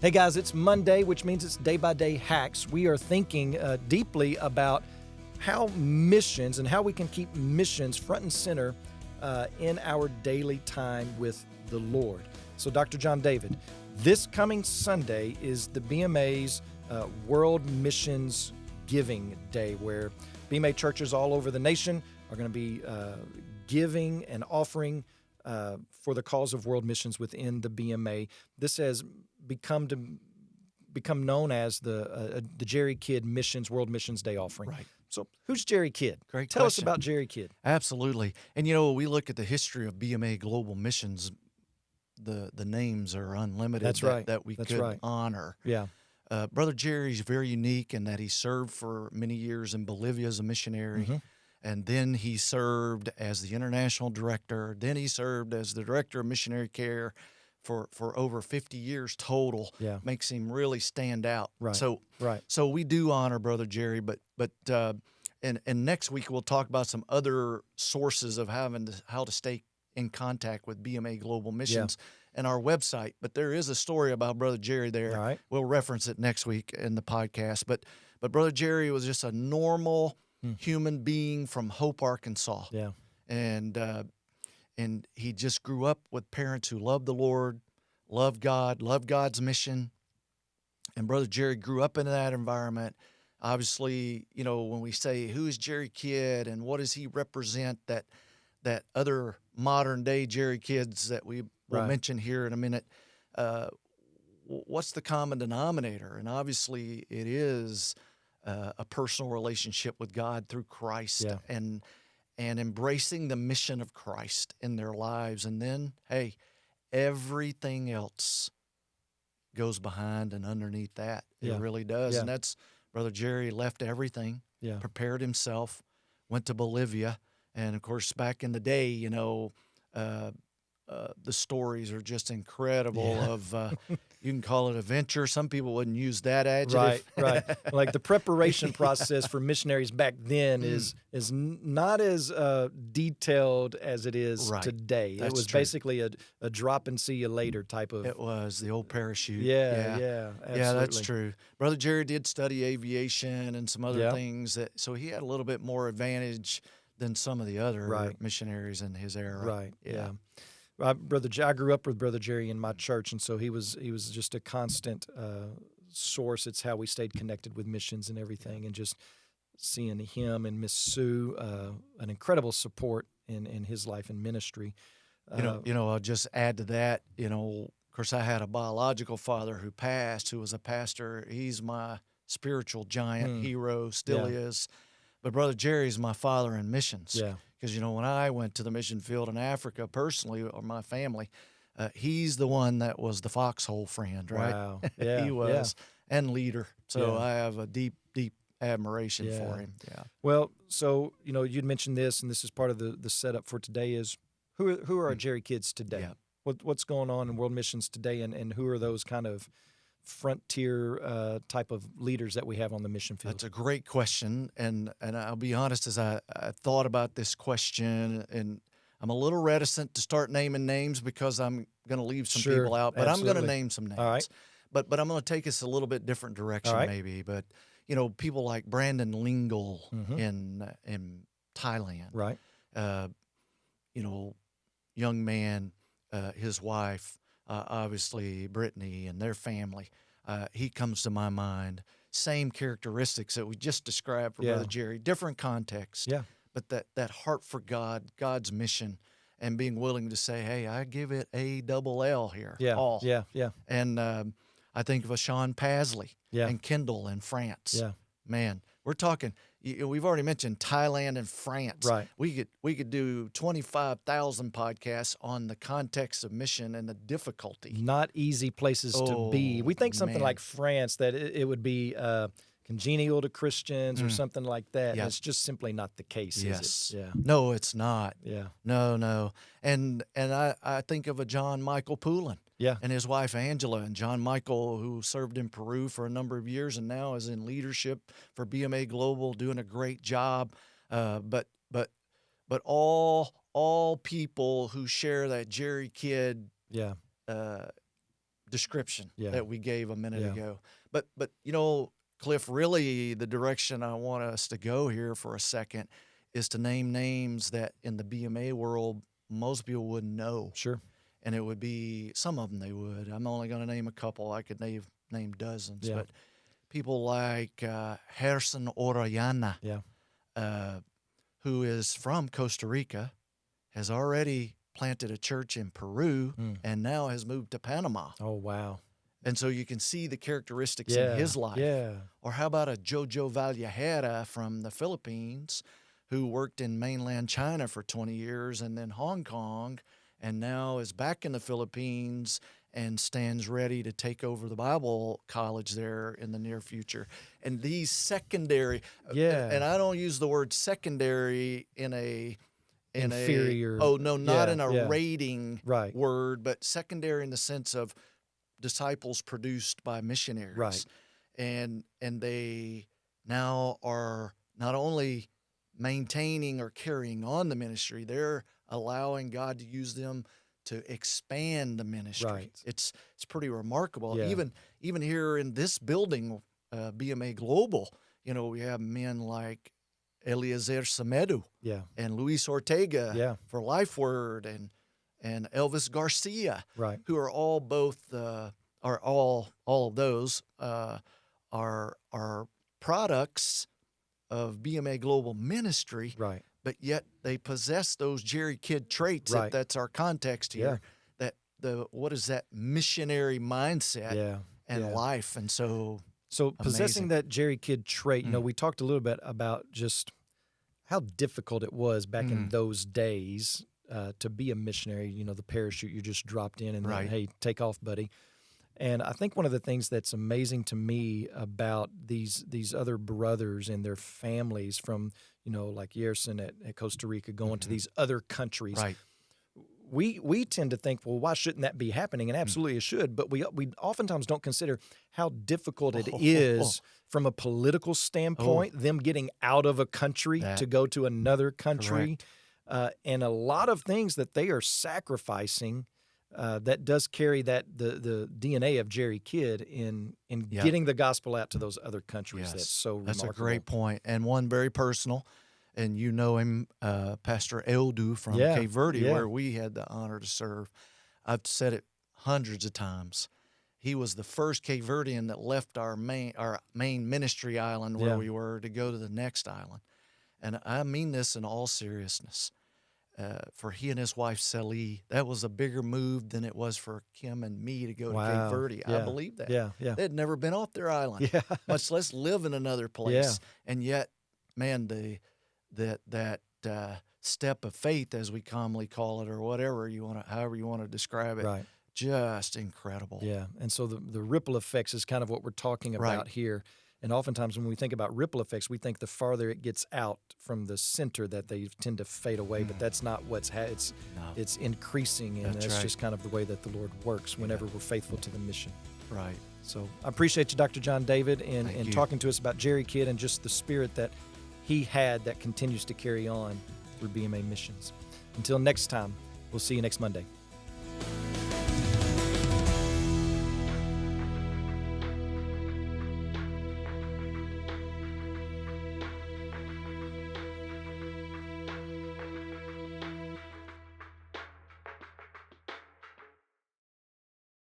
Hey guys, it's Monday, which means it's Day by Day Hacks. We are thinking deeply about how missions and how we can keep missions front and center in our daily time with the Lord. So, Dr. John David, this coming Sunday is the BMA's World Missions Giving Day, where BMA churches all over the nation are going to be giving and offering for the cause of world missions within the BMA. This has become known as the Jerry Kidd World Missions Day offering. Right. So who's Jerry Kidd? Great Tell us question. about Jerry Kidd. Absolutely. And we look at the history of BMA Global Missions, the names are unlimited. That's right. That we That's could right. honor. Yeah. Brother Jerry's very unique in that he served for many years in Bolivia as a missionary. Mm-hmm. And then he served as the international director. Then he served as the director of missionary care for over 50 years total. Yeah. Makes him really stand out. Right. So we do honor Brother Jerry, but and next week we'll talk about some other sources of how to stay in contact with BMA Global Missions and our website. But there is a story about Brother Jerry there. All right. We'll reference it next week in the podcast. But Brother Jerry was just a normal human being from Hope, Arkansas. Yeah. And he just grew up with parents who loved the Lord, loved God, loved God's mission. And Brother Jerry grew up in that environment. Obviously, when we say, who is Jerry Kidd and what does he represent, that other modern day Jerry Kidds that we will mention here in a minute, what's the common denominator? And obviously it is a personal relationship with God through Christ and embracing the mission of Christ in their lives. And then, hey, everything else goes behind and underneath that. It really does. Yeah. And that's Brother Jerry left everything, prepared himself, went to Bolivia. And, of course, back in the day, the stories are just incredible of, you can call it adventure. Some people wouldn't use that adjective. Right. Like the preparation process for missionaries back then is not as detailed as it is today. That's it was true. Basically a drop and see you later type of. It was the old parachute. Yeah, absolutely. Yeah, that's true. Brother Jerry did study aviation and some other things, so he had a little bit more advantage than some of the other missionaries in his era. Right. Yeah. I grew up with Brother Jerry in my church, and so he was just a constant source. It's how we stayed connected with missions and everything, and just seeing him and Miss Sue, an incredible support in his life and ministry. I'll just add to that. Of course, I had a biological father who passed, who was a pastor. He's my spiritual giant hero, still is. But Brother Jerry's my father in missions. Yeah. Because, when I went to the mission field in Africa personally, or my family, he's the one that was the foxhole friend, right? Wow. Yeah. He was, and leader. So I have a deep, deep admiration for him. Yeah. Well, so, you'd mentioned this, and this is part of the setup for today is who are our Jerry Kidds today? Yeah. What's going on in world missions today, and who are those kind of frontier type of leaders that we have on the mission field? That's a great question, and I'll be honest, as I thought about this question, and I'm a little reticent to start naming names because I'm going to leave some people out, but absolutely. I'm going to name some names. All right. But I'm going to take us a little bit different direction maybe. But people like Brandon Lingle in Thailand, right? Young man, his wife. Obviously, Brittany and their family, he comes to my mind. Same characteristics that we just described for Brother Jerry, different context. Yeah. But that heart for God, God's mission, and being willing to say, hey, I give it a double L here. Yeah. All. Yeah. And I think of a Sean Pasley and Kendall in France. Yeah. Man, we're talking. We've already mentioned Thailand and France. Right. We could do 25,000 podcasts on the context of mission and the difficulty. Not easy places to be. We think something like France, that it would be congenial to Christians or something like that. Yeah. And it's just simply not the case, is it? Yeah. No, it's not. Yeah. No. And I think of a John Michael Poulin. Yeah. And his wife, Angela, and John Michael, who served in Peru for a number of years and now is in leadership for BMA Global, doing a great job. But all people who share that Jerry Kidd description Yeah. that we gave a minute Yeah. ago. But Cliff, really the direction I want us to go here for a second is to name names that in the BMA world most people wouldn't know. Sure. And it would be, some of them they would. I'm only going to name a couple. I could name dozens. Yeah. But people like Gerson Orellana, Yeah. who is from Costa Rica, has already planted a church in Peru and now has moved to Panama. Oh, wow. And so you can see the characteristics Yeah. in his life. Yeah. Or how about a Jojo Valleajera from the Philippines who worked in mainland China for 20 years and then Hong Kong and now is back in the Philippines and stands ready to take over the Bible college there in the near future. And these secondary, Yeah. and I don't use the word secondary in Inferior. not in a Yeah. rating Right. word, but secondary in the sense of disciples produced by missionaries. Right. And they now are not only maintaining or carrying on the ministry, they're allowing God to use them to expand the ministry. Right. It's pretty remarkable. Yeah. Even here in this building, BMA Global, we have men like Eliezer Semedo Yeah. and Luis Ortega Yeah. for Life Word and Elvis Garcia, Right. who are all all of those are products of BMA Global Ministry, Right. but yet they possess those Jerry Kidd traits. Right. That's our context here. That what is that missionary mindset Yeah. and Yeah. life, and so possessing amazing. that Jerry Kidd trait, we talked a little bit about just how difficult it was back in those days to be a missionary. The parachute, you just dropped in and then, Right. hey, take off, buddy. And I think one of the things that's amazing to me about these other brothers and their families from, like Yerson at Costa Rica going to these other countries, right. we tend to think, well, why shouldn't that be happening? And absolutely it should, but we oftentimes don't consider how difficult it is from a political standpoint, them getting out of a country to go to another country, and a lot of things that they are sacrificing that does carry the DNA of Jerry Kidd in getting the gospel out to those other countries. Yes. That's so That's remarkable. a great point, and one very personal. And you know him, Pastor Eldu from Cape Verde, where we had the honor to serve. I've said it hundreds of times. He was the first Cape Verdean that left our main ministry island where we were to go to the next island. And I mean this in all seriousness. For he and his wife, Celie, that was a bigger move than it was for Kim and me to go to Cape Verde. Yeah. I believe that. Yeah. They had never been off their island, much less live in another place. And yet, man, that step of faith, as we commonly call it, or however you want to describe it, just incredible. Yeah, and so the ripple effects is kind of what we're talking about here. And oftentimes when we think about ripple effects, we think the farther it gets out from the center that they tend to fade away, but that's not it's increasing, and that's just kind of the way that the Lord works whenever we're faithful to the mission. Right. So I appreciate you, Dr. John David, and Thank you. talking to us about Jerry Kidd and just the spirit that he had that continues to carry on through BMA missions. Until next time, we'll see you next Monday.